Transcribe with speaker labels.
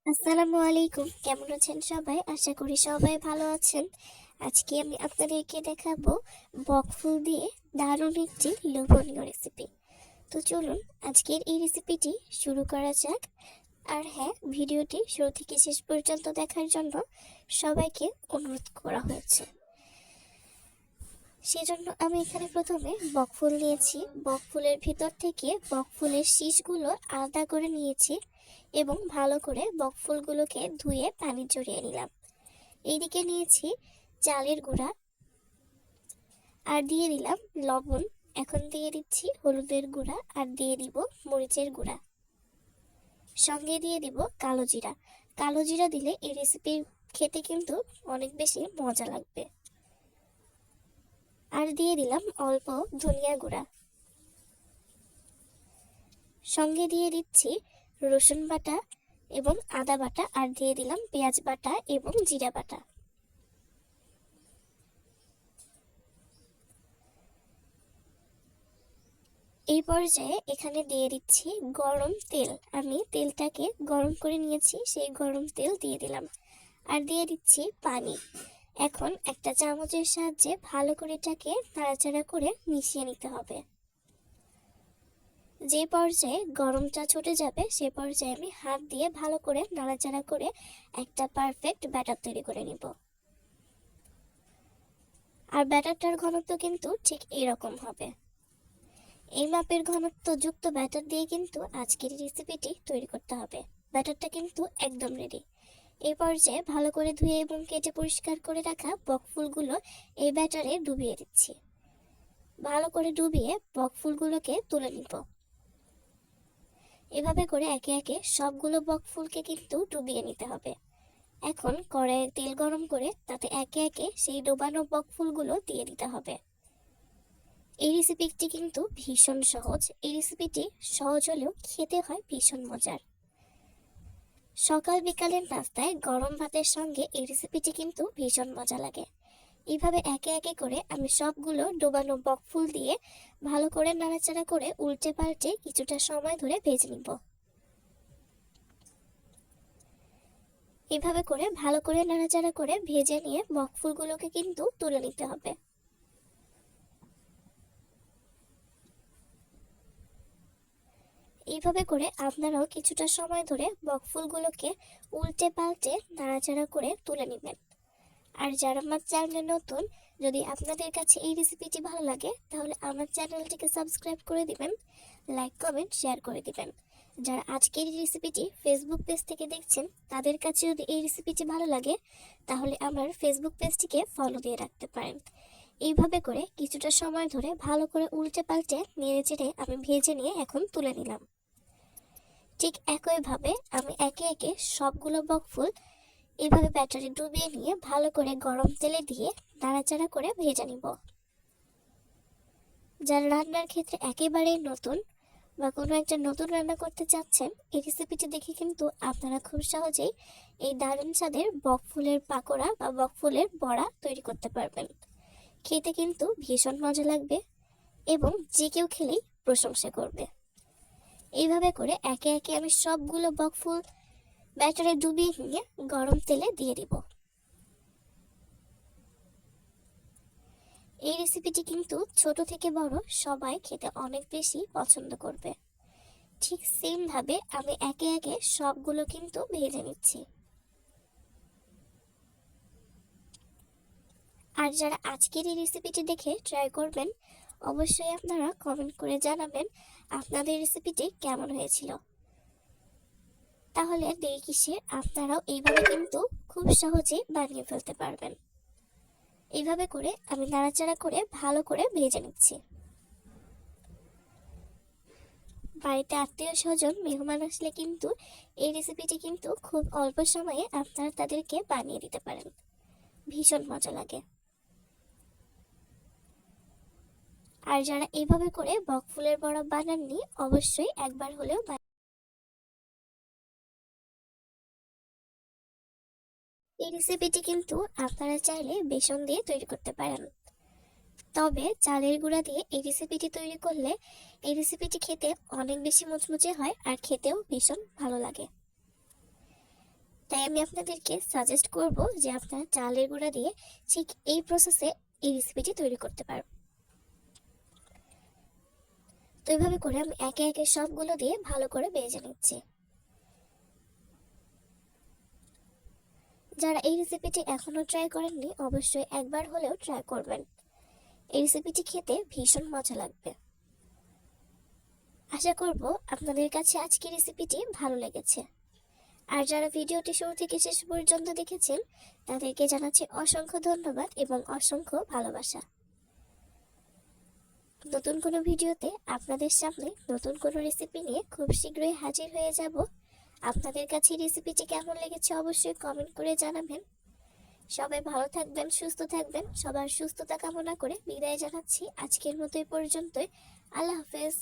Speaker 1: আসসালামু আলাইকুম। কেমন আছেন সবাই? আশা করি সবাই ভালো আছেন। আজকে আমি আপনাদেরকে দেখাবো বকফুল দিয়ে দারুণ একটি লোভনীয় রেসিপি। তো চলুন আজকের এই রেসিপিটি শুরু করা যাক। আর হ্যাঁ, ভিডিওটি শুরু থেকে শেষ পর্যন্ত দেখার জন্য সবাইকে অনুরোধ করা হয়েছে। সেজন্য আমি এখানে প্রথমে বকফুল নিয়েছি। বকফুলের ভিতর থেকে বকফুলের শীষগুলো আলাদা করে নিয়েছি এবং ভালো করে বকফুলগুলোকে ধুয়ে পানি ঝরিয়ে নিলাম। এইদিকে নিয়েছি চালের গুঁড়া আর দিয়ে দিলাম লবণ। এখন দিয়ে দিচ্ছি হলুদের গুঁড়া আর দিয়ে দিব মরিচের গুঁড়া, সঙ্গে দিয়ে দিব কালো জিরা। কালো জিরা দিলে এই রেসিপি খেতে কিন্তু অনেক বেশি মজা লাগবে। আর দিয়ে দিলাম অল্প ধনিয়া গুঁড়া, সঙ্গে দিয়ে দিচ্ছি রসুন বাটা এবং আদা বাটা আর দিয়ে দিলাম পেঁয়াজ বাটা এবং জিরা বাটা। এই পর্যায়ে এখানে দিয়ে দিচ্ছি গরম তেল। আমি তেলটাকে গরম করে নিয়েছি, সেই গরম তেল দিয়ে দিলাম আর দিয়ে দিচ্ছি পানি। এখন একটা চামচের সাহায্যে ভালো করে এটাকে নাড়াচাড়া করে মিশিয়ে নিতে হবে। যে পর্যায়ে গরমটা ছুটে যাবে সে পর্যায়ে আমি হাত দিয়ে ভালো করে নাড়াচাড়া করে একটা পারফেক্ট ব্যাটার তৈরি করে নিব। আর ব্যাটারটার ঘনত্ব কিন্তু ঠিক এরকম হবে। এই মাপের ঘনত্ব যুক্ত ব্যাটার দিয়ে কিন্তু আজকের রেসিপিটি তৈরি করতে হবে। ব্যাটারটা কিন্তু একদম রেডি। এই পর্যায়ে ভালো করে ধুয়ে এবং কেটে পরিষ্কার করে রাখা বকফুলগুলো এই ব্যাটারে ডুবিয়ে দিচ্ছি। ভালো করে ডুবিয়ে বকফুলগুলোকে তুলে নিব। এভাবে করে একে একে সবগুলো বকফুলকে কিন্তু ডুবিয়ে নিতে হবে। এখন কড়াইয়ে তেল গরম করে তাতে একে একে সেই ডোবানো বকফুলগুলো দিয়ে দিতে হবে। এই রেসিপিটি কিন্তু ভীষণ সহজ। এই রেসিপিটি সহজ হলেও খেতে হয় ভীষণ মজার। সকাল বিকালের নাস্তায় গরম ভাতের সঙ্গে এই রেসিপিটি কিন্তু ভীষণ মজা লাগে। এইভাবে একে একে করে আমি সবগুলো ডোবানো বকফুল দিয়ে ভালো করে নাড়াচাড়া করে উল্টে পাল্টে কিছুটা সময় ধরে ভেজে নিব। এভাবে করে ভালো করে নাড়াচাড়া করে ভেজে নিয়ে বকফুলগুলোকে কিন্তু তুলে নিতে হবে। এইভাবে করে আপনারাও কিছুটা সময় ধরে বকফুলগুলোকে উল্টে পাল্টে নাড়াচাড়া করে তুলে নেবেন। আর যারা আমার চ্যানেলে নতুন, যদি আপনাদের কাছে এই রেসিপিটি ভালো লাগে তাহলে আমার চ্যানেলটিকে সাবস্ক্রাইব করে দিবেন, লাইক কমেন্ট শেয়ার করে দিবেন। যারা আজকের এই রেসিপিটি ফেসবুক পেজ থেকে দেখছেন তাদের কাছে যদি এই রেসিপিটি ভালো লাগে তাহলে আমার ফেসবুক পেজটিকে ফলো দিয়ে রাখতে পারেন। এইভাবে করে কিছুটা সময় ধরে ভালো করে উল্টে পাল্টে নেড়ে চেড়ে আমি ভেজে নিয়ে এখন তুলে নিলাম। ঠিক একইভাবে আমি একে একে সবগুলো বকফুল এভাবে ব্যাটারে ডুবিয়ে নিয়ে ভালো করে গরম তেলে দিয়ে নাড়াচাড়া করে ভেজে নিব। যারা রান্নার ক্ষেত্রে একেবারেই নতুন বা কোনো একটা নতুন রান্না করতে চাচ্ছেন, এই রেসিপিটি দেখে কিন্তু আপনারা খুব সহজেই এই দারুণ স্বাদের বকফুলের পাকোড়া বা বকফুলের বড়া তৈরি করতে পারবেন। খেতে কিন্তু ভীষণ মজা লাগবে এবং যে কেউ খেলেই প্রশংসা করবে। এইভাবে করে একে একে আমি সবগুলো বকফুল ব্যাটারে ডুবিয়ে নিয়ে গরম তেলে দিয়ে দিব। এই রেসিপিটি কিন্তু ছোট থেকে বড় সবাই খেতে অনেক বেশি পছন্দ করবে। ঠিক সেম ভাবে আমি একে একে সবগুলো কিন্তু ভেজে নিচ্ছি। আর যারা আজকের এই রেসিপিটি দেখে ট্রাই করবেন, অবশ্যই আপনারা কমেন্ট করে জানাবেন আপনাদের রেসিপিটি কেমন হয়েছিল। তাহলে দেরি কিসের, আপনারাও এইভাবে কিন্তু খুব সহজে বানিয়ে ফেলতে পারবেন। এইভাবে করে আমি নাড়াচাড়া করে ভালো করে ভেজে নিচ্ছি। বাড়িতে আত্মীয় স্বজন মেহমান আসলে কিন্তু এই রেসিপিটি কিন্তু খুব অল্প সময়ে আপনারা তাদেরকে বানিয়ে দিতে পারেন। ভীষণ মজা লাগে। আর যারা এইভাবে করে বকফুলের বড়া বানাননি অবশ্যই একবার হলেও এই রেসিপিটি কিন্তু আপনারা চাইলে বেসন দিয়ে তৈরি করতে পারেন। তবে চালের গুঁড়া দিয়ে এই রেসিপিটি তৈরি করলে এই রেসিপিটি খেতে অনেক বেশি মুচমুচে হয় আর খেতেও ভীষণ ভালো লাগে। আমি আপনাদেরকে সাজেস্ট করব যে আপনারা চালের গুঁড়া দিয়ে ঠিক এই প্রসেসে এই রেসিপিটি তৈরি করতে পারবেন। তো এইভাবে করে আমি একে একে সবগুলো দিয়ে ভালো করে ভেজে নিচ্ছি। যারা এই রেসিপিটি এখনো ট্রাই করেননি অবশ্যই একবার হলেও ট্রাই করবেন। এই রেসিপিটি খেতে ভীষণ মজা লাগবে। আশা করব আপনাদের কাছে আজকের রেসিপিটি ভালো লেগেছে। আর যারা ভিডিওটি শুরু থেকে শেষ পর্যন্ত দেখেছেন তাদেরকে জানাচ্ছি অসংখ্য ধন্যবাদ এবং অসংখ্য ভালোবাসা। নতুন কোনো ভিডিওতে আপনাদের সামনে নতুন কোনো রেসিপি নিয়ে খুব শীঘ্রই হাজির হয়ে যাব। আপনাদের কাছে রেসিপিটি কেমন লেগেছে অবশ্যই কমেন্ট করে জানাবেন। সবাই ভালো থাকবেন, সুস্থ থাকবেন। সবার সুস্থতা কামনা করে বিদায় জানাচ্ছি। আজকের মতো এই পর্যন্তই। আল্লাহ হাফেজ।